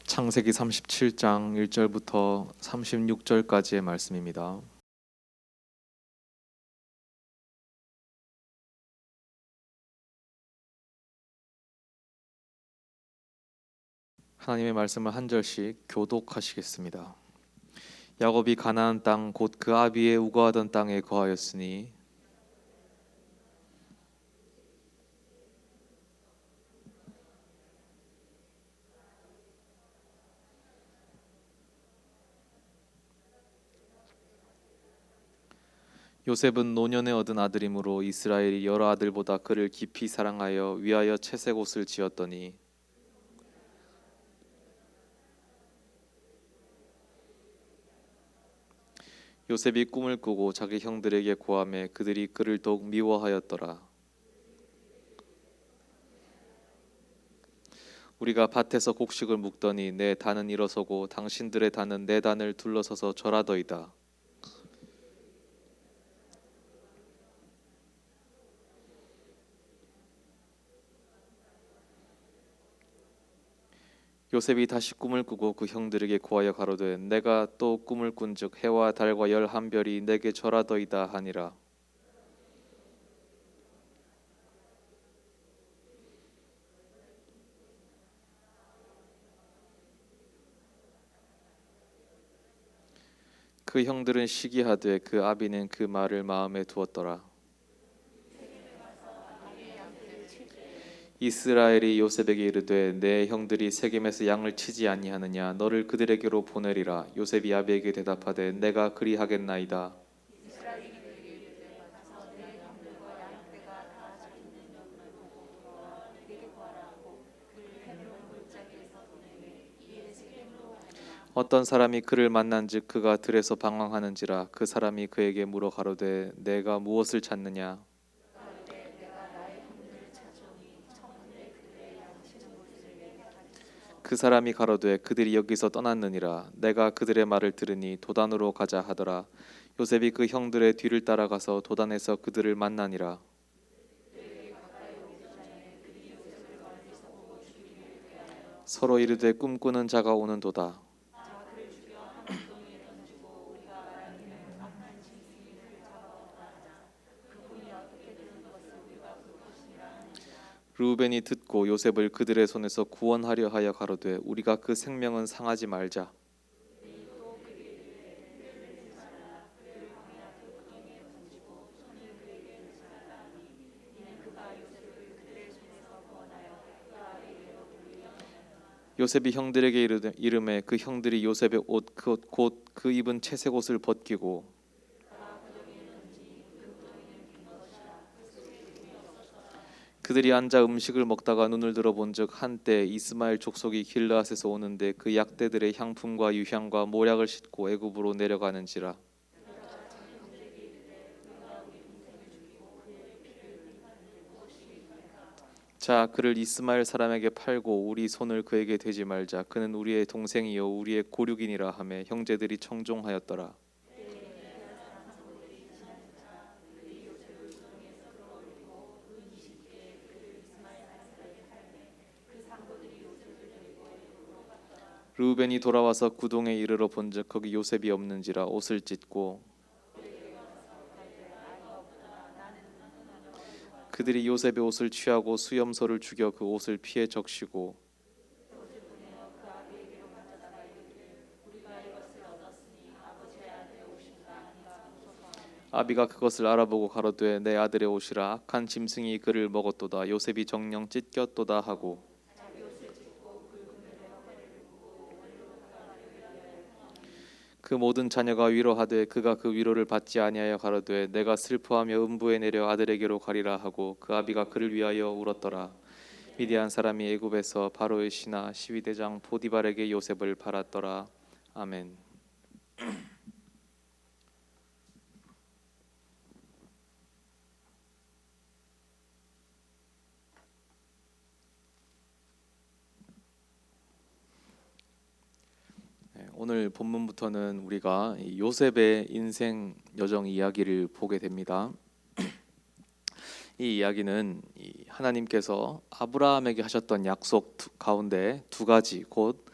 창세기 37장 1절부터 36절까지의 말씀입니다. 하나님의 말씀을 한 절씩 교독하시겠습니다. 야곱이 가나안 땅 곧 그 아비의 우거하던 땅에 거하였으니 요셉은 노년에 얻은 아들이므로 이스라엘이 여러 아들보다 그를 깊이 사랑하여 위하여 채색 옷을 지었더니 요셉이 꿈을 꾸고 자기 형들에게 고하매 그들이 그를 더욱 미워하였더라. 우리가 밭에서 곡식을 묵더니 내 단은 일어서고 당신들의 단은 내 단을 둘러서서 절하더이다. 요셉이 다시 꿈을 꾸고 그 형들에게 고하여 가로되 내가 또 꿈을 꾼즉 해와 달과 열한 별이 내게 절하더이다 하니라. 그 형들은 시기하되 그 아비는 그 말을 마음에 두었더라. 이스라엘이 요셉에게 이르되 내 형들이 세겜에서 양을 치지 아니하느냐 너를 그들에게로 보내리라. 요셉이 아비에게 대답하되 내가 그리하겠나이다. 어떤 사람이 그를 만난즉 그가 들에서 방황하는지라. 그 사람이 그에게 물어 가로되 내가 무엇을 찾느냐. 그 사람이 가로되 그들이 여기서 떠났느니라. 내가 그들의 말을 들으니 도단으로 가자 하더라. 요셉이 그 형들의 뒤를 따라가서 도단에서 그들을 만나니라. 서로 이르되 꿈꾸는 자가 오는도다. 르우벤이 듣고 요셉을 그들의 손에서 구원하려 하여 가로되 우리가 그 생명은 상하지 말자. 요셉이 형들에게 이르매 그 형들이 요셉의 옷 곧 그 입은 채색 옷을 벗기고 그들이 앉아 음식을 먹다가 눈을 들어본즉 한때 이스마엘 족속이 길르앗에서 오는데 그 약대들의 향품과 유향과 모략을 싣고 애굽으로 내려가는지라. 자 그를 이스마엘 사람에게 팔고 우리 손을 그에게 대지 말자. 그는 우리의 동생이요 우리의 고륙이니라 하며 형제들이 청종하였더라. 르우벤이 돌아와서 구동에 이르러 본즉 거기 요셉이 없는지라. 옷을 찢고 그들이 요셉의 옷을 취하고 수염소를 죽여 그 옷을 피해 적시고 아비가 그것을 알아보고 가로되 내 아들의 옷이라. 악한 짐승이 그를 먹었도다. 요셉이 정령 찢겼도다 하고 그 모든 자녀가 위로하되 그가 그 위로를 받지 아니하여 가로되 내가 슬퍼하며 음부에 내려 아들에게로 가리라 하고 그 아비가 그를 위하여 울었더라. 미디안 사람이 애굽에서 바로의 신하 시위대장 보디발에게 요셉을 팔았더라. 아멘. 오늘 본문부터는 우리가 요셉의 인생 여정 이야기를 보게 됩니다. 이 이야기는 하나님께서 아브라함에게 하셨던 약속 가운데 두 가지, 곧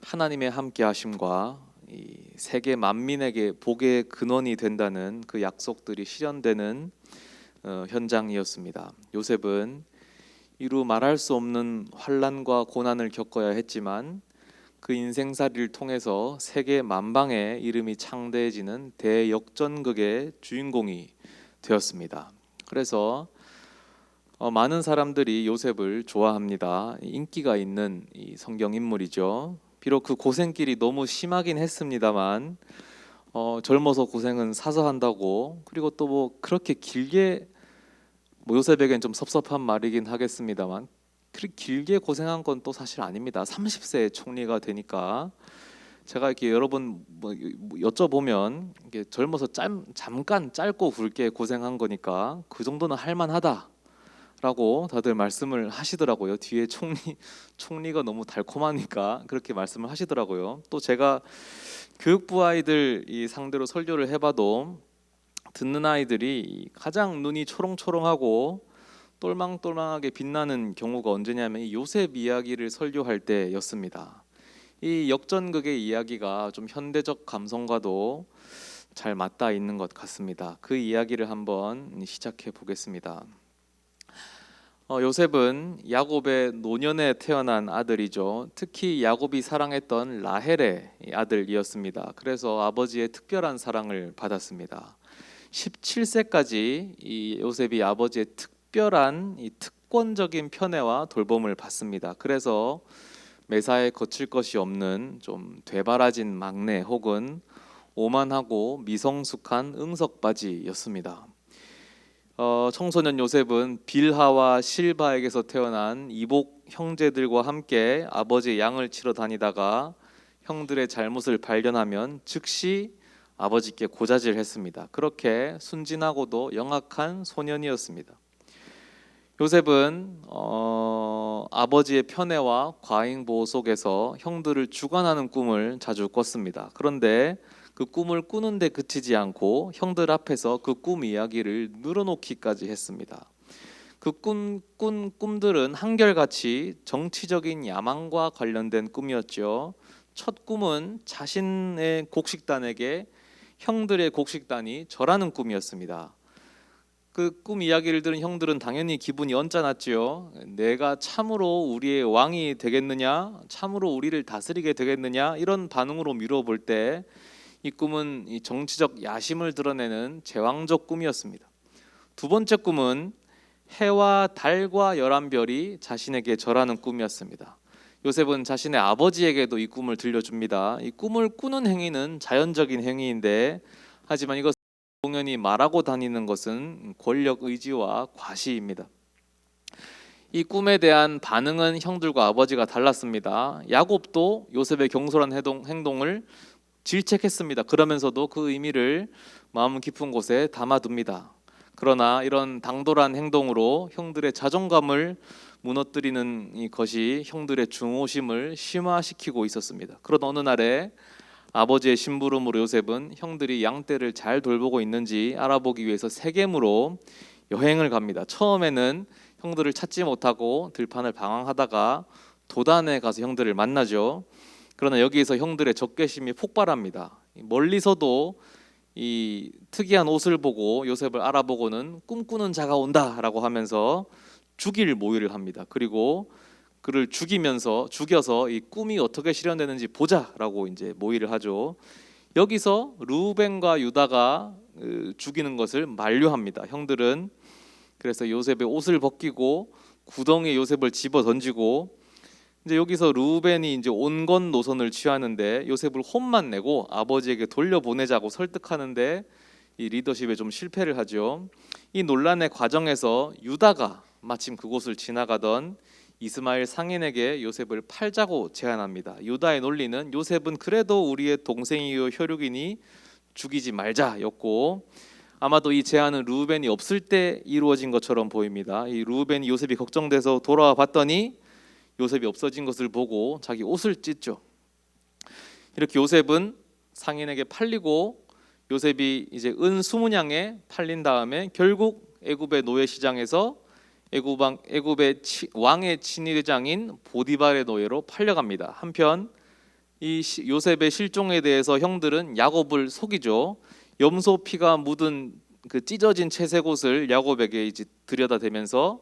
하나님의 함께하심과 이 세계 만민에게 복의 근원이 된다는 그 약속들이 실현되는 현장이었습니다. 요셉은 이루 말할 수 없는 환난과 고난을 겪어야 했지만 그 인생살이를 통해서 세계 만방의 이름이 창대해지는 대역전극의 주인공이 되었습니다. 그래서 많은 사람들이 요셉을 좋아합니다. 인기가 있는 이 성경 인물이죠. 비록 그 고생길이 너무 심하긴 했습니다만 젊어서 고생은 사서 한다고, 그리고 또 뭐 그렇게 길게, 뭐 요셉에겐 좀 섭섭한 말이긴 하겠습니다만 그렇게 길게 고생한 건 또 사실 아닙니다. 30세에 총리가 되니까. 제가 이렇게 여러분 뭐 여쭤보면 이게 젊어서 잠깐 짧고 굵게 고생한 거니까 그 정도는 할만하다라고 다들 말씀을 하시더라고요. 뒤에 총리가 너무 달콤하니까 그렇게 말씀을 하시더라고요. 또 제가 교육부 아이들 이 상대로 설교를 해봐도 듣는 아이들이 가장 눈이 초롱초롱하고 똘망똘망하게 빛나는 경우가 언제냐면 이 요셉 이야기를 설교할 때였습니다. 이 역전극의 이야기가 좀 현대적 감성과도 잘 맞닿아 있는 것 같습니다. 그 이야기를 한번 시작해 보겠습니다. 요셉은 야곱의 노년에 태어난 아들이죠. 특히 야곱이 사랑했던 라헬의 아들이었습니다. 그래서 아버지의 특별한 사랑을 받았습니다. 17세까지 이 요셉이 아버지의 특별한 이 특권적인 편애와 돌봄을 받습니다. 그래서 매사에 거칠 것이 없는 좀 되바라진 막내 혹은 오만하고 미성숙한 응석바지였습니다. 청소년 요셉은 빌하와 실바에게서 태어난 이복 형제들과 함께 아버지의 양을 치러 다니다가 형들의 잘못을 발견하면 즉시 아버지께 고자질했습니다. 그렇게 순진하고도 영악한 소년이었습니다. 요셉은 아버지의 편애와 과잉 보호 속에서 형들을 주관하는 꿈을 자주 꿨습니다. 그런데 그 꿈을 꾸는데 그치지 않고 형들 앞에서 그 꿈 이야기를 늘어놓기까지 했습니다. 그 꿈들은 한결같이 정치적인 야망과 관련된 꿈이었죠. 첫 꿈은 자신의 곡식단에게 형들의 곡식단이 절하는 꿈이었습니다. 그 꿈 이야기를 들은 형들은 당연히 기분이 언짢았지요. 내가 참으로 우리의 왕이 되겠느냐, 참으로 우리를 다스리게 되겠느냐, 이런 반응으로 미뤄볼 때 이 꿈은 이 정치적 야심을 드러내는 제왕적 꿈이었습니다. 두 번째 꿈은 해와 달과 11별이 자신에게 절하는 꿈이었습니다. 요셉은 자신의 아버지에게도 이 꿈을 들려줍니다. 이 꿈을 꾸는 행위는 자연적인 행위인데, 하지만 이것을 공연히 말하고 다니는 것은 권력 의지와 과시입니다. 이 꿈에 대한 반응은 형들과 아버지가 달랐습니다. 야곱도 요셉의 경솔한 행동을 질책했습니다. 그러면서도 그 의미를 마음 깊은 곳에 담아둡니다. 그러나 이런 당돌한 행동으로 형들의 자존감을 무너뜨리는 것이 형들의 중오심을 심화시키고 있었습니다. 그런 어느 날에 아버지의 심부름으로 요셉은 형들이 양떼를 잘 돌보고 있는지 알아보기 위해서 세겜으로 여행을 갑니다. 처음에는 형들을 찾지 못하고 들판을 방황하다가 도단에 가서 형들을 만나죠. 그러나 여기에서 형들의 적개심이 폭발합니다. 멀리서도 이 특이한 옷을 보고 요셉을 알아보고는 꿈꾸는 자가 온다라고 하면서 죽일 모의를 합니다. 그리고 그를 죽여서 이 꿈이 어떻게 실현되는지 보자라고 이제 모의를 하죠. 여기서 르우벤과 유다가 죽이는 것을 만류합니다. 형들은 그래서 요셉의 옷을 벗기고 구덩이에 요셉을 집어 던지고, 이제 여기서 르우벤이 이제 온건 노선을 취하는데 요셉을 혼만 내고 아버지에게 돌려보내자고 설득하는데 이 리더십에 좀 실패를 하죠. 이 논란의 과정에서 유다가 마침 그곳을 지나가던 이스마엘 상인에게 요셉을 팔자고 제안합니다. 유다의 논리는 요셉은 그래도 우리의 동생이요 혈육이니 죽이지 말자였고, 아마도 이 제안은 르우벤이 없을 때 이루어진 것처럼 보입니다. 이 르우벤이 요셉이 걱정돼서 돌아와 봤더니 요셉이 없어진 것을 보고 자기 옷을 찢죠. 이렇게 요셉은 상인에게 팔리고 요셉이 이제 은 20냥에 팔린 다음에 결국 애굽의 노예 시장에서 애굽의 왕의 친위대장인 보디발의 노예로 팔려갑니다. 한편 요셉의 실종에 대해서 형들은 야곱을 속이죠. 염소 피가 묻은 그 찢어진 채색 옷을 야곱에게 이제 들여다대면서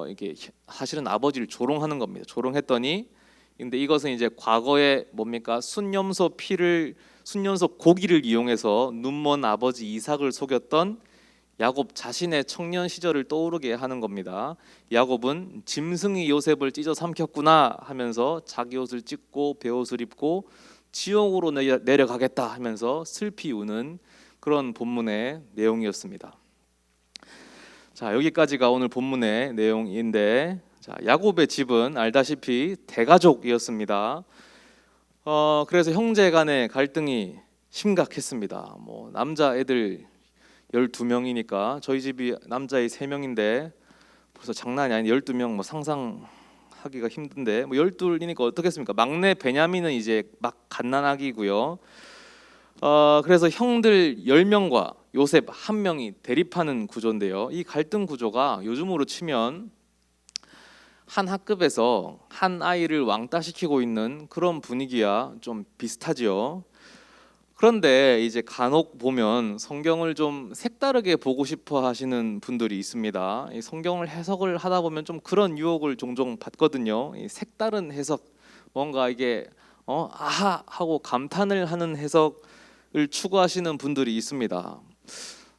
이게 사실은 아버지를 조롱하는 겁니다. 조롱했더니 근데 이것은 이제 과거에 뭡니까? 순염소 고기를 이용해서 눈먼 아버지 이삭을 속였던 야곱 자신의 청년 시절을 떠오르게 하는 겁니다. 야곱은 짐승이 요셉을 찢어 삼켰구나 하면서 자기 옷을 찢고 베옷을 입고 지옥으로 내려가겠다 하면서 슬피 우는 그런 본문의 내용이었습니다. 자, 여기까지가 오늘 본문의 내용인데, 자, 야곱의 집은 알다시피 대가족이었습니다. 그래서 형제 간의 갈등이 심각했습니다. 뭐 남자 애들 12명이니까 저희 집이 남자애 3명인데 벌써 장난이 아닌 12명 뭐 상상하기가 힘든데 뭐 12이니까 어떻겠습니까? 막내 베냐민은 이제 막 갓난아기고요. 그래서 형들 10명과 요셉 1명이 대립하는 구조인데요. 이 갈등 구조가 요즘으로 치면 한 학급에서 한 아이를 왕따시키고 있는 그런 분위기야 좀 비슷하지요. 그런데 이제 간혹 보면 성경을 좀 색다르게 보고 싶어 하시는 분들이 있습니다. 이 성경을 해석을 하다 보면 좀 그런 유혹을 종종 받거든요. 이 색다른 해석, 뭔가 이게 아하 하고 감탄을 하는 해석을 추구하시는 분들이 있습니다.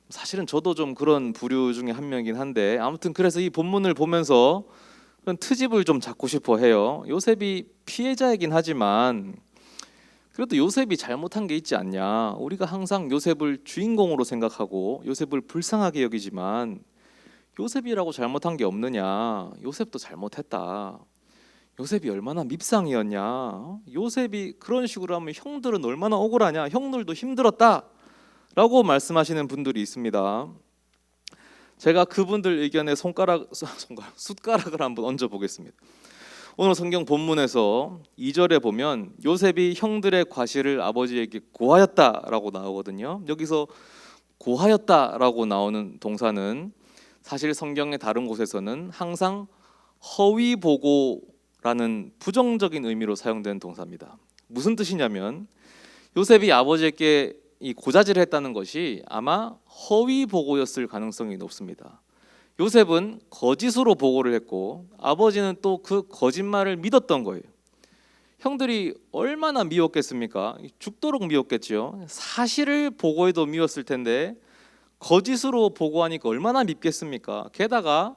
사실은 저도 좀 그런 부류 중에 한 명이긴 한데 아무튼 그래서 이 본문을 보면서 그런 트집을 좀 잡고 싶어 해요. 요셉이 피해자이긴 하지만 그래도 요셉이 잘못한 게 있지 않냐. 우리가 항상 요셉을 주인공으로 생각하고 요셉을 불쌍하게 여기지만 요셉이라고 잘못한 게 없느냐. 요셉도 잘못했다. 요셉이 얼마나 밉상이었냐. 요셉이 그런 식으로 하면 형들은 얼마나 억울하냐. 형들도 힘들었다 라고 말씀하시는 분들이 있습니다. 제가 그분들 의견에 숟가락을 한번 얹어 보겠습니다. 오늘 성경 본문에서 2절에 보면 요셉이 형들의 과실을 아버지에게 고하였다라고 나오거든요. 여기서 고하였다라고 나오는 동사는 사실 성경의 다른 곳에서는 항상 허위 보고라는 부정적인 의미로 사용되는 동사입니다. 무슨 뜻이냐면 요셉이 아버지에게 이 고자질을 했다는 것이 아마 허위 보고였을 가능성이 높습니다. 요셉은 거짓으로 보고를 했고 아버지는 또 그 거짓말을 믿었던 거예요. 형들이 얼마나 미웠겠습니까? 죽도록 미웠겠죠. 사실을 보고해도 미웠을 텐데 거짓으로 보고하니까 얼마나 밉겠습니까? 게다가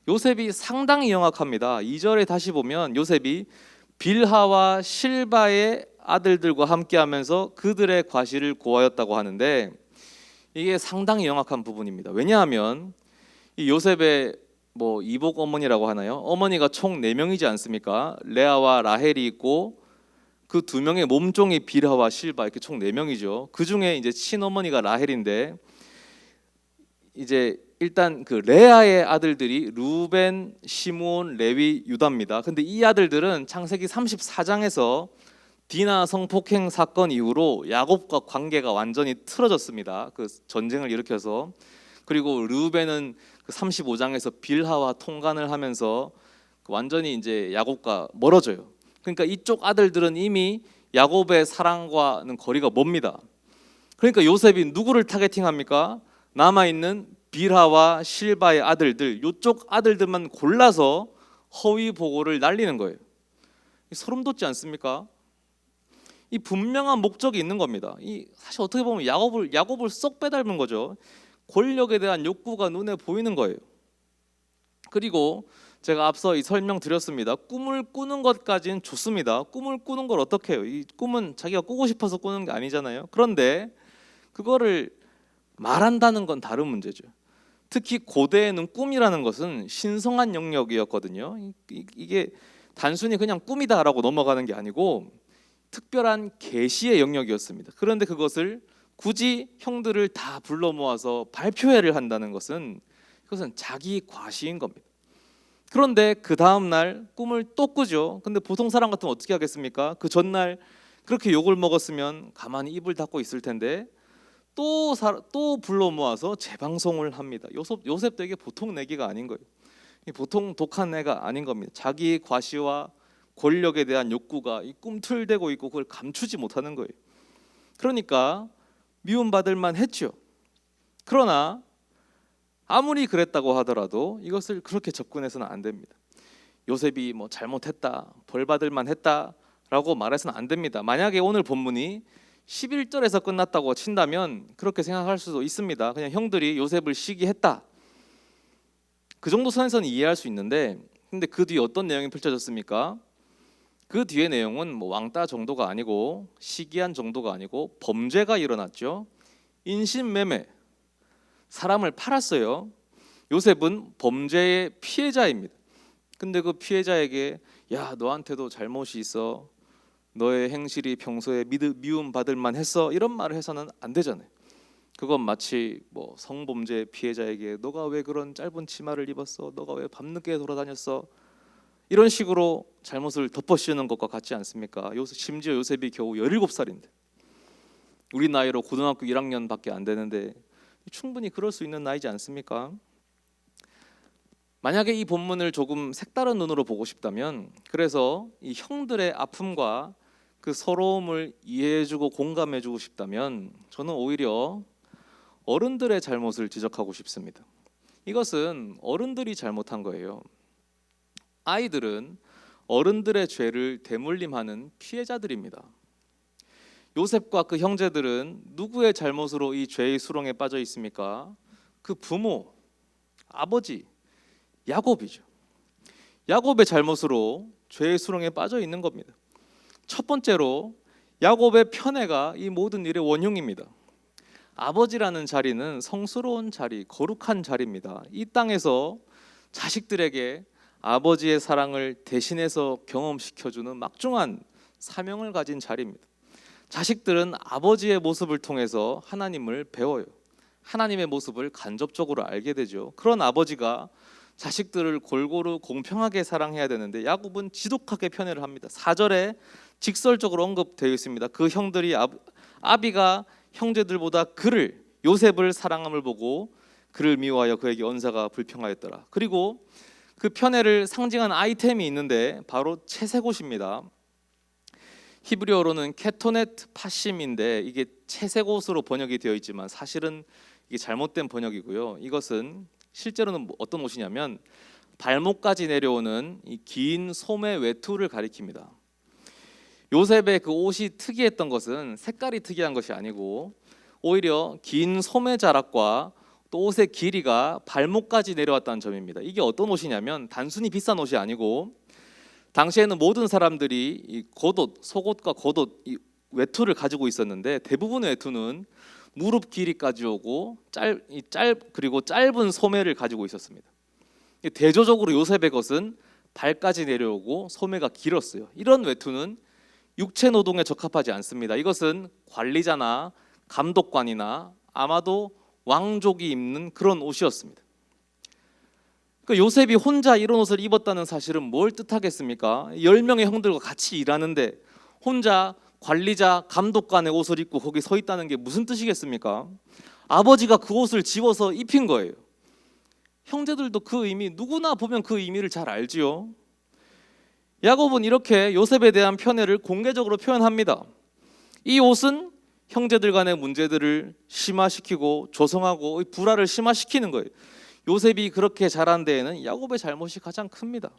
요셉이 상당히 영악합니다. 2절에 다시 보면 요셉이 빌하와 실바의 아들들과 함께하면서 그들의 과실을 고하였다고 하는데 이게 상당히 영악한 부분입니다. 왜냐하면 이 요셉의 뭐 이복 어머니라고 하나요? 어머니가 총 4명이지 않습니까? 레아와 라헬이 있고 그 2명의 몸종이 빌하와 실바 이렇게 총 4명이죠. 그 중에 이제 친어머니가 라헬인데 이제 일단 그 레아의 아들들이 루벤, 시므온, 레위, 유다입니다. 근데 이 아들들은 창세기 34장에서 디나 성폭행 사건 이후로 야곱과 관계가 완전히 틀어졌습니다. 그 전쟁을 일으켜서. 그리고 르우벤은 그 35장에서 빌하와 통간을 하면서 완전히 이제 야곱과 멀어져요. 그러니까 이쪽 아들들은 이미 야곱의 사랑과는 거리가 멉니다. 그러니까 요셉이 누구를 타겟팅합니까? 남아있는 빌하와 실바의 아들들, 이쪽 아들들만 골라서 허위 보고를 날리는 거예요. 소름 돋지 않습니까? 이 분명한 목적이 있는 겁니다. 이 사실 어떻게 보면 야곱을 쏙 빼닮은 거죠. 권력에 대한 욕구가 눈에 보이는 거예요. 그리고 제가 앞서 이 설명 드렸습니다. 꿈을 꾸는 것까지는 좋습니다. 꿈을 꾸는 걸 어떻게 해요? 이 꿈은 자기가 꾸고 싶어서 꾸는 게 아니잖아요. 그런데 그거를 말한다는 건 다른 문제죠. 특히 고대에는 꿈이라는 것은 신성한 영역이었거든요. 이게 단순히 그냥 꿈이다라고 넘어가는 게 아니고 특별한 계시의 영역이었습니다. 그런데 그것을 굳이 형들을 다 불러 모아서 발표회를 한다는 것은 그것은 자기 과시인 겁니다. 그런데 그 다음 날 꿈을 또 꾸죠. 근데 보통 사람 같으면 어떻게 하겠습니까? 그 전날 그렇게 욕을 먹었으면 가만히 입을 닫고 있을 텐데 또 불러 모아서 재방송을 합니다. 요셉도 이게 보통 내기가 아닌 거예요. 보통 독한 애가 아닌 겁니다. 자기 과시와 권력에 대한 욕구가 꿈틀대고 있고 그걸 감추지 못하는 거예요. 그러니까 미움받을 만 했죠. 그러나 아무리 그랬다고 하더라도 이것을 그렇게 접근해서는 안 됩니다. 요셉이 뭐 잘못했다, 벌 받을 만 했다라고 말해서는 안 됩니다. 만약에 오늘 본문이 11절에서 끝났다고 친다면 그렇게 생각할 수도 있습니다. 그냥 형들이 요셉을 시기했다, 그 정도 선에서는 이해할 수 있는데, 근데 그 뒤에 어떤 내용이 펼쳐졌습니까? 그 뒤의 내용은 뭐 왕따 정도가 아니고 시기한 정도가 아니고 범죄가 일어났죠. 인신매매, 사람을 팔았어요. 요셉은 범죄의 피해자입니다. 근데 그 피해자에게 야, 너한테도 잘못이 있어, 너의 행실이 평소에 미움받을 만했어, 이런 말을 해서는 안 되잖아요. 그건 마치 뭐 성범죄 피해자에게 너가 왜 그런 짧은 치마를 입었어, 너가 왜 밤늦게 돌아다녔어, 이런 식으로 잘못을 덮어씌우는 것과 같지 않습니까? 심지어 요셉이 겨우 17살인데, 우리 나이로 고등학교 1학년밖에 안 되는데 충분히 그럴 수 있는 나이지 않습니까? 만약에 이 본문을 조금 색다른 눈으로 보고 싶다면, 그래서 이 형들의 아픔과 그 서러움을 이해해주고 공감해주고 싶다면, 저는 오히려 어른들의 잘못을 지적하고 싶습니다. 이것은 어른들이 잘못한 거예요. 아이들은 어른들의 죄를 대물림하는 피해자들입니다. 요셉과 그 형제들은 누구의 잘못으로 이 죄의 수렁에 빠져 있습니까? 그 부모, 아버지 야곱이죠. 야곱의 잘못으로 죄의 수렁에 빠져 있는 겁니다. 첫 번째로 야곱의 편애가 이 모든 일의 원흉입니다. 아버지라는 자리는 성스러운 자리, 거룩한 자리입니다. 이 땅에서 자식들에게 아버지의 사랑을 대신해서 경험시켜주는 막중한 사명을 가진 자리입니다. 자식들은 아버지의 모습을 통해서 하나님을 배워요. 하나님의 모습을 간접적으로 알게 되죠. 그런 아버지가 자식들을 골고루 공평하게 사랑해야 되는데 야곱은 지독하게 편애를 합니다. 4절에 직설적으로 언급되어 있습니다. 그 형들이 아비가 형제들보다 요셉을 사랑함을 보고 그를 미워하여 그에게 언사가 불평하였더라. 그리고 그 편애를 상징한 아이템이 있는데 바로 채색옷입니다. 히브리어로는 케토넷 파심인데 이게 채색옷으로 번역이 되어 있지만 사실은 이게 잘못된 번역이고요. 이것은 실제로는 어떤 옷이냐면 발목까지 내려오는 이 긴 소매 외투를 가리킵니다. 요셉의 그 옷이 특이했던 것은 색깔이 특이한 것이 아니고 오히려 긴 소매 자락과 또 옷의 길이가 발목까지 내려왔다는 점입니다. 이게 어떤 옷이냐면 단순히 비싼 옷이 아니고 당시에는 모든 사람들이 이 겉옷, 속옷과 겉옷, 이 외투를 가지고 있었는데 대부분의 외투는 무릎 길이까지 오고 그리고 짧은 소매를 가지고 있었습니다. 대조적으로 요셉의 것은 발까지 내려오고 소매가 길었어요. 이런 외투는 육체 노동에 적합하지 않습니다. 이것은 관리자나 감독관이나 아마도 왕족이 입는 그런 옷이었습니다. 요셉이 혼자 이런 옷을 입었다는 사실은 뭘 뜻하겠습니까? 10명의 형들과 같이 일하는데 혼자 관리자, 감독관의 옷을 입고 거기 서 있다는 게 무슨 뜻이겠습니까? 아버지가 그 옷을 집어서 입힌 거예요. 형제들도 그 의미, 누구나 보면 그 의미를 잘 알지요. 야곱은 이렇게 요셉에 대한 편애를 공개적으로 표현합니다. 이 옷은 형제들 간의 문제들을 심화시키고 조성하고 불화를 심화시키는 거예요. 요셉이 그렇게 자란 데에는 야곱의 잘못이 가장 큽니다.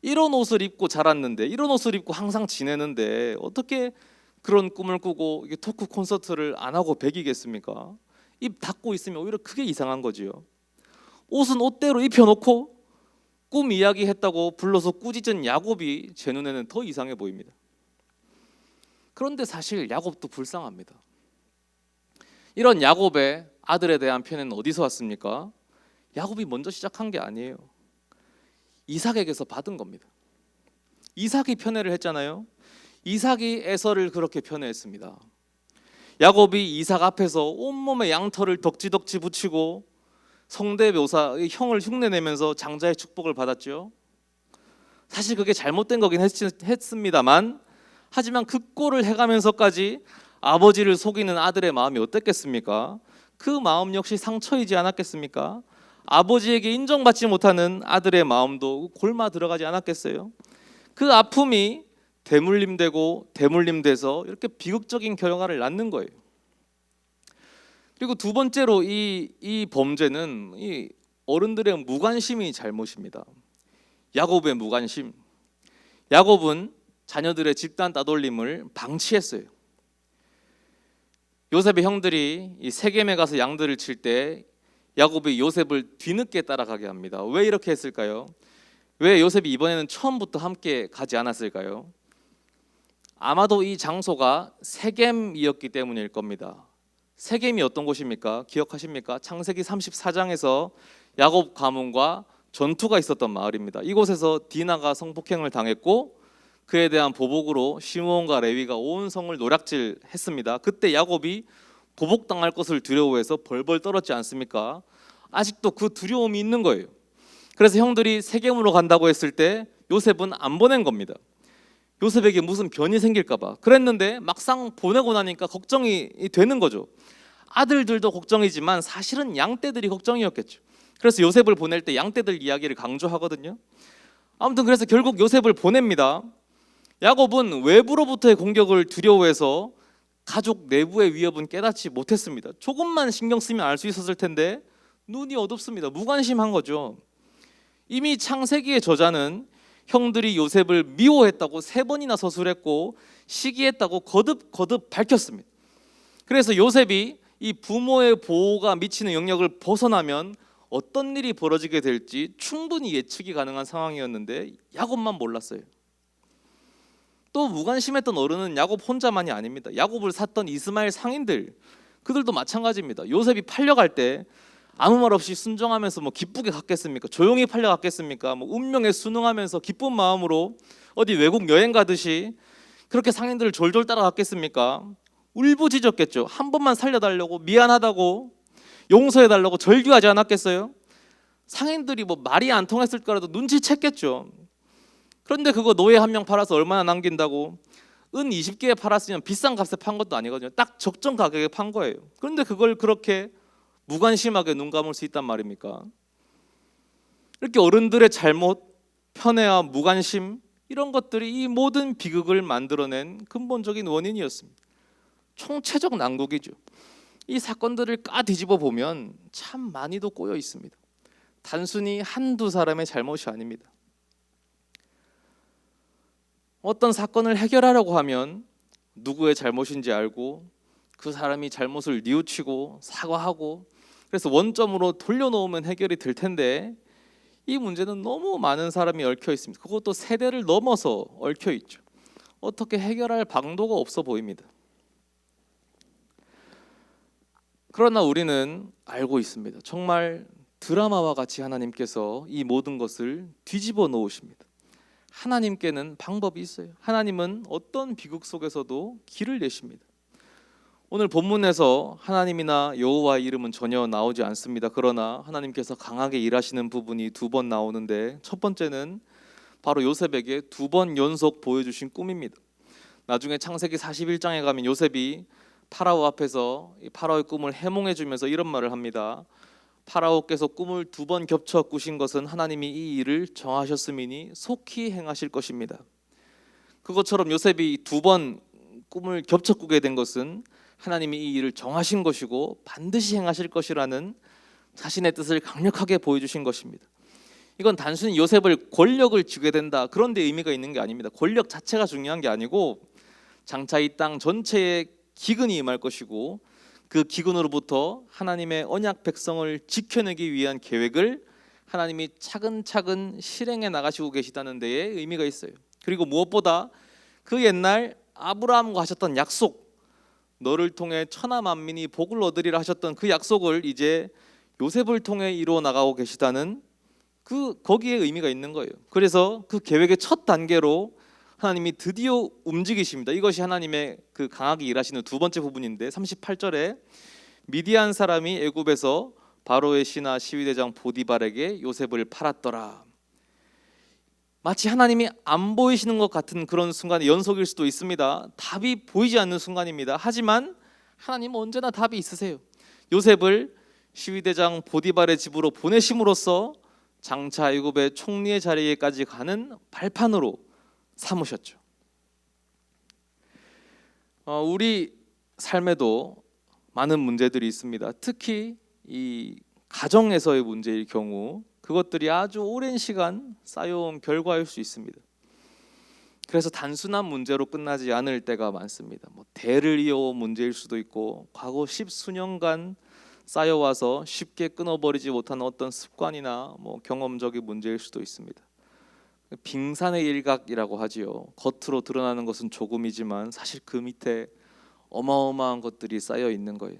이런 옷을 입고 자랐는데, 이런 옷을 입고 항상 지내는데 어떻게 그런 꿈을 꾸고 토크 콘서트를 안 하고 배기겠습니까? 입 닫고 있으면 오히려 크게 이상한 거지요. 옷은 옷대로 입혀놓고 꿈 이야기했다고 불러서 꾸짖은 야곱이 제 눈에는 더 이상해 보입니다. 그런데 사실 야곱도 불쌍합니다. 이런 야곱의 아들에 대한 편애는 어디서 왔습니까? 야곱이 먼저 시작한 게 아니에요. 이삭에게서 받은 겁니다. 이삭이 편애를 했잖아요. 이삭이 에서를 그렇게 편애했습니다. 야곱이 이삭 앞에서 온몸에 양털을 덕지덕지 붙이고 성대묘사, 형을 흉내내면서 장자의 축복을 받았죠. 사실 그게 잘못된 거긴 했습니다만, 하지만 그 꼴을 해가면서까지 아버지를 속이는 아들의 마음이 어땠겠습니까? 그 마음 역시 상처이지 않았겠습니까? 아버지에게 인정받지 못하는 아들의 마음도 골마 들어가지 않았겠어요? 그 아픔이 대물림되고 대물림돼서 이렇게 비극적인 결과를 낳는 거예요. 그리고 두 번째로 이 범죄는 이 어른들의 무관심이 잘못입니다. 야곱의 무관심. 야곱은 자녀들의 집단 따돌림을 방치했어요. 요셉의 형들이 이 세겜에 가서 양들을 칠 때 야곱이 요셉을 뒤늦게 따라가게 합니다. 왜 이렇게 했을까요? 왜 요셉이 이번에는 처음부터 함께 가지 않았을까요? 아마도 이 장소가 세겜이었기 때문일 겁니다. 세겜이 어떤 곳입니까? 기억하십니까? 창세기 34장에서 야곱 가문과 전투가 있었던 마을입니다. 이곳에서 디나가 성폭행을 당했고 그에 대한 보복으로 시므온과 레위가 온 성을 노략질했습니다. 그때 야곱이 보복당할 것을 두려워해서 벌벌 떨었지 않습니까? 아직도 그 두려움이 있는 거예요. 그래서 형들이 세겜으로 간다고 했을 때 요셉은 안 보낸 겁니다. 요셉에게 무슨 변이 생길까 봐. 그랬는데 막상 보내고 나니까 걱정이 되는 거죠. 아들들도 걱정이지만 사실은 양떼들이 걱정이었겠죠. 그래서 요셉을 보낼 때 양떼들 이야기를 강조하거든요. 아무튼 그래서 결국 요셉을 보냅니다. 야곱은 외부로부터의 공격을 두려워해서 가족 내부의 위협은 깨닫지 못했습니다. 조금만 신경 쓰면 알 수 있었을 텐데 눈이 어둡습니다. 무관심한 거죠. 이미 창세기의 저자는 형들이 요셉을 미워했다고 3번이나 서술했고 시기했다고 거듭 밝혔습니다. 그래서 요셉이 이 부모의 보호가 미치는 영역을 벗어나면 어떤 일이 벌어지게 될지 충분히 예측이 가능한 상황이었는데 야곱만 몰랐어요. 또 무관심했던 어른은 야곱 혼자만이 아닙니다. 야곱을 샀던 이스마엘 상인들, 그들도 마찬가지입니다. 요셉이 팔려갈 때 아무 말 없이 순종하면서 기쁘게 갔겠습니까? 조용히 팔려갔겠습니까? 운명에 순응하면서 기쁜 마음으로 어디 외국 여행 가듯이 그렇게 상인들을 졸졸 따라갔겠습니까? 울부짖었겠죠. 한 번만 살려달라고, 미안하다고, 용서해달라고 절규하지 않았겠어요? 상인들이 말이 안 통했을 거라도 눈치챘겠죠. 그런데 그거 노예 한 명 팔아서 얼마나 남긴다고? 은 20개에 팔았으면 비싼 값에 판 것도 아니거든요. 딱 적정 가격에 판 거예요. 그런데 그걸 그렇게 무관심하게 눈 감을 수 있단 말입니까? 이렇게 어른들의 잘못, 편애와 무관심, 이런 것들이 이 모든 비극을 만들어낸 근본적인 원인이었습니다. 총체적 난국이죠. 이 사건들을 뒤집어 보면 참 많이도 꼬여 있습니다. 단순히 한두 사람의 잘못이 아닙니다. 어떤 사건을 해결하려고 하면 누구의 잘못인지 알고 그 사람이 잘못을 뉘우치고 사과하고 그래서 원점으로 돌려놓으면 해결이 될 텐데 이 문제는 너무 많은 사람이 얽혀 있습니다. 그것도 세대를 넘어서 얽혀 있죠. 어떻게 해결할 방도가 없어 보입니다. 그러나 우리는 알고 있습니다. 정말 드라마와 같이 하나님께서 이 모든 것을 뒤집어 놓으십니다. 하나님께는 방법이 있어요. 하나님은 어떤 비극 속에서도 길을 내십니다. 오늘 본문에서 하나님이나 여호와의 이름은 전혀 나오지 않습니다. 그러나 하나님께서 강하게 일하시는 부분이 2번 나오는데 첫 번째는 바로 요셉에게 2번 연속 보여주신 꿈입니다. 나중에 창세기 41장에 가면 요셉이 파라오 앞에서 파라오의 꿈을 해몽해 주면서 이런 말을 합니다. 파라오께서 꿈을 2번 겹쳐 꾸신 것은 하나님이 이 일을 정하셨음이니 속히 행하실 것입니다. 그것처럼 요셉이 2번 꿈을 겹쳐 꾸게 된 것은 하나님이 이 일을 정하신 것이고 반드시 행하실 것이라는 자신의 뜻을 강력하게 보여주신 것입니다. 이건 단순히 요셉을 권력을 쥐게 된다 그런 데 의미가 있는 게 아닙니다. 권력 자체가 중요한 게 아니고 장차 이 땅 전체에 기근이 임할 것이고 그 기근으로부터 하나님의 언약 백성을 지켜내기 위한 계획을 하나님이 차근차근 실행해 나가시고 계시다는 데에 의미가 있어요. 그리고 무엇보다 그 옛날 아브라함과 하셨던 약속, 너를 통해 천하 만민이 복을 얻으리라 하셨던 그 약속을 이제 요셉을 통해 이루어 나가고 계시다는 거기에 의미가 있는 거예요. 그래서 그 계획의 첫 단계로 하나님이 드디어 움직이십니다. 이것이 하나님의 그 강하게 일하시는 2번째 부분인데 38절에 미디안 사람이 애굽에서 바로의 신하 시위대장 보디발에게 요셉을 팔았더라. 마치 하나님이 안 보이시는 것 같은 그런 순간의 연속일 수도 있습니다. 답이 보이지 않는 순간입니다. 하지만 하나님은 언제나 답이 있으세요. 요셉을 시위대장 보디발의 집으로 보내심으로써 장차 애굽의 총리의 자리에까지 가는 발판으로 삼으셨죠. 우리 삶에도 많은 문제들이 있습니다. 특히 이 가정에서의 문제일 경우 그것들이 아주 오랜 시간 쌓여온 결과일 수 있습니다. 그래서 단순한 문제로 끝나지 않을 때가 많습니다. 대를 이어온 문제일 수도 있고 과거 10수년간 쌓여와서 쉽게 끊어버리지 못하는 어떤 습관이나 경험적인 문제일 수도 있습니다. 빙산의 일각이라고 하지요. 겉으로 드러나는 것은 조금이지만 사실 그 밑에 어마어마한 것들이 쌓여 있는 거예요.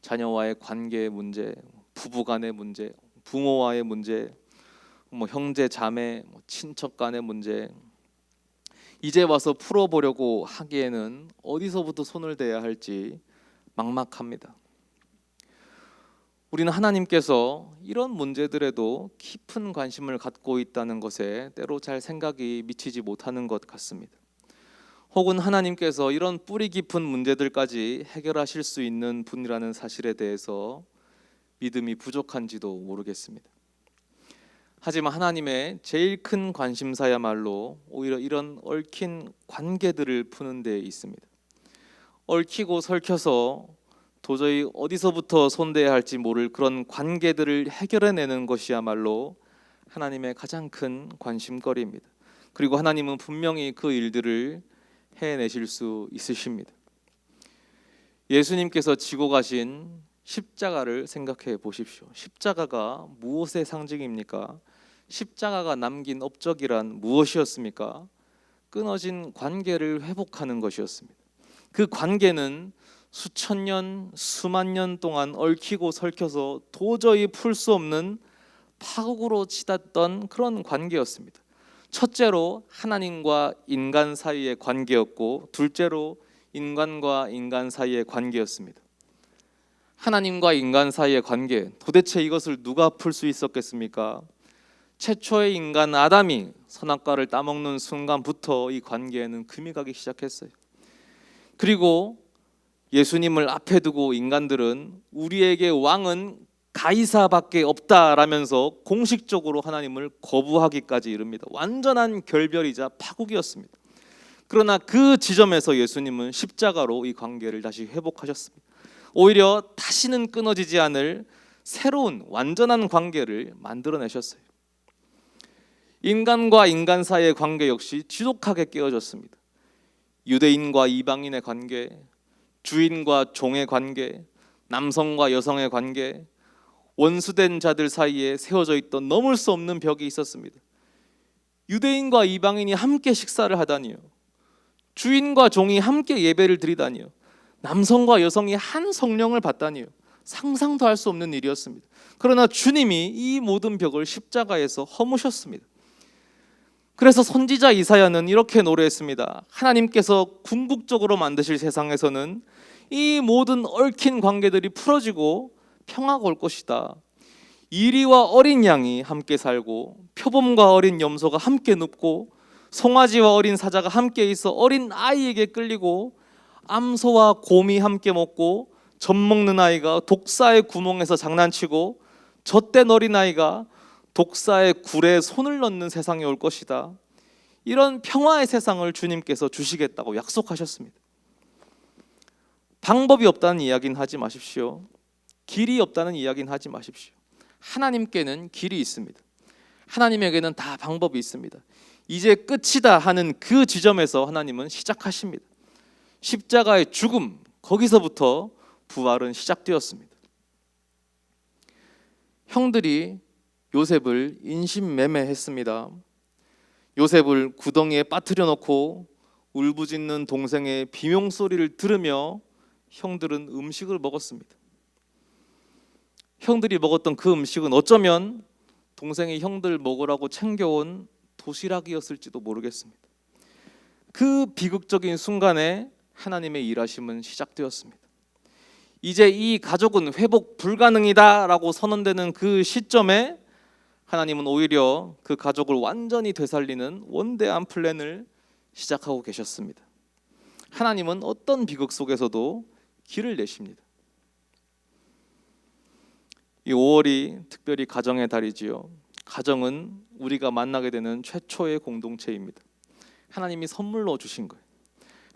자녀와의 관계의 문제, 부부간의 문제, 부모와의 문제, 형제 자매, 친척 간의 문제. 이제 와서 풀어보려고 하기에는 어디서부터 손을 대야 할지 막막합니다. 우리는 하나님께서 이런 문제들에도 깊은 관심을 갖고 있다는 것에 때로 잘 생각이 미치지 못하는 것 같습니다. 혹은 하나님께서 이런 뿌리 깊은 문제들까지 해결하실 수 있는 분이라는 사실에 대해서 믿음이 부족한지도 모르겠습니다. 하지만 하나님의 제일 큰 관심사야말로 오히려 이런 얽힌 관계들을 푸는 데 있습니다. 얽히고 설켜서 도저히 어디서부터 손대야 할지 모를 그런 관계들을 해결해내는 것이야말로 하나님의 가장 큰 관심거리입니다. 그리고 하나님은 분명히 그 일들을 해내실 수 있으십니다. 예수님께서 지고 가신 십자가를 생각해 보십시오. 십자가가 무엇의 상징입니까? 십자가가 남긴 업적이란 무엇이었습니까? 끊어진 관계를 회복하는 것이었습니다. 그 관계는 수천 년, 수만 년 동안 얽히고 설켜서 도저히 풀 수 없는 파국으로 치닫던 그런 관계였습니다. 첫째로 하나님과 인간 사이의 관계였고, 둘째로 인간과 인간 사이의 관계였습니다. 하나님과 인간 사이의 관계, 도대체 이것을 누가 풀 수 있었겠습니까? 최초의 인간 아담이 선악과를 따먹는 순간부터 이 관계에는 금이 가기 시작했어요. 그리고 예수님을 앞에 두고 인간들은 우리에게 왕은 가이사밖에 없다라면서 공식적으로 하나님을 거부하기까지 이릅니다. 완전한 결별이자 파국이었습니다. 그러나 그 지점에서 예수님은 십자가로 이 관계를 다시 회복하셨습니다. 오히려 다시는 끊어지지 않을 새로운 완전한 관계를 만들어내셨어요. 인간과 인간 사이의 관계 역시 지독하게 깨어졌습니다. 유대인과 이방인의 관계, 주인과 종의 관계, 남성과 여성의 관계, 원수된 자들 사이에 세워져 있던 넘을 수 없는 벽이 있었습니다. 유대인과 이방인이 함께 식사를 하다니요, 주인과 종이 함께 예배를 드리다니요, 남성과 여성이 한 성령을 받다니요, 상상도 할 수 없는 일이었습니다. 그러나 주님이 이 모든 벽을 십자가에서 허무셨습니다. 그래서 선지자 이사야는 이렇게 노래했습니다. 하나님께서 궁극적으로 만드실 세상에서는 이 모든 얽힌 관계들이 풀어지고 평화가 올 것이다. 이리와 어린 양이 함께 살고 표범과 어린 염소가 함께 눕고 송아지와 어린 사자가 함께 있어 어린 아이에게 끌리고 암소와 곰이 함께 먹고 젖 먹는 아이가 독사의 구멍에서 장난치고 젖된 어린 아이가 독사의 굴에 손을 넣는 세상이 올 것이다. 이런 평화의 세상을 주님께서 주시겠다고 약속하셨습니다. 방법이 없다는 이야기는 하지 마십시오. 길이 없다는 이야기는 하지 마십시오. 하나님께는 길이 있습니다. 하나님에게는 다 방법이 있습니다. 이제 끝이다 하는 그 지점에서 하나님은 시작하십니다. 십자가의 죽음, 거기서부터 부활은 시작되었습니다. 형들이 요셉을 인신매매했습니다. 요셉을 구덩이에 빠뜨려 놓고 울부짖는 동생의 비명소리를 들으며 형들은 음식을 먹었습니다. 형들이 먹었던 그 음식은 어쩌면 동생이 형들 먹으라고 챙겨온 도시락이었을지도 모르겠습니다. 그 비극적인 순간에 하나님의 일하심은 시작되었습니다. 이제 이 가족은 회복 불가능이다라고 선언되는 그 시점에 하나님은 오히려 그 가족을 완전히 되살리는 원대한 플랜을 시작하고 계셨습니다. 하나님은 어떤 비극 속에서도 길을 내십니다. 이 5월이 특별히 가정의 달이지요. 가정은 우리가 만나게 되는 최초의 공동체입니다. 하나님이 선물로 주신 거예요.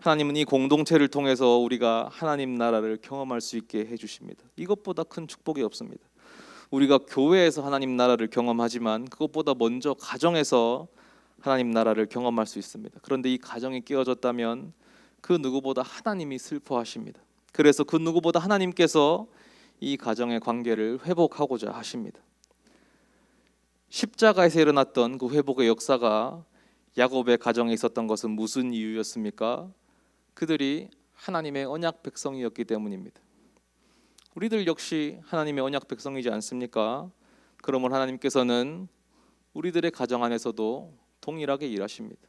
하나님은 이 공동체를 통해서 우리가 하나님 나라를 경험할 수 있게 해주십니다. 이것보다 큰 축복이 없습니다. 우리가 교회에서 하나님 나라를 경험하지만 그것보다 먼저 가정에서 하나님 나라를 경험할 수 있습니다. 그런데 이 가정이 깨어졌다면 그 누구보다 하나님이 슬퍼하십니다. 그래서 그 누구보다 하나님께서 이 가정의 관계를 회복하고자 하십니다. 십자가에서 일어났던 그 회복의 역사가 야곱의 가정에 있었던 것은 무슨 이유였습니까? 그들이 하나님의 언약 백성이었기 때문입니다. 우리들 역시 하나님의 언약 백성이지 않습니까? 그러면 하나님께서는 우리들의 가정 안에서도 동일하게 일하십니다.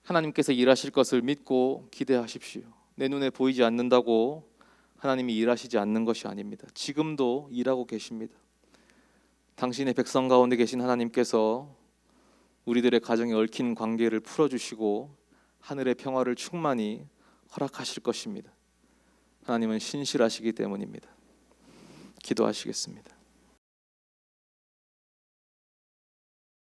하나님께서 일하실 것을 믿고 기대하십시오. 내 눈에 보이지 않는다고 하나님이 일하시지 않는 것이 아닙니다. 지금도 일하고 계십니다. 당신의 백성 가운데 계신 하나님께서 우리들의 가정에 얽힌 관계를 풀어주시고 하늘의 평화를 충만히 허락하실 것입니다. 하나님은 신실하시기 때문입니다. 기도하시겠습니다.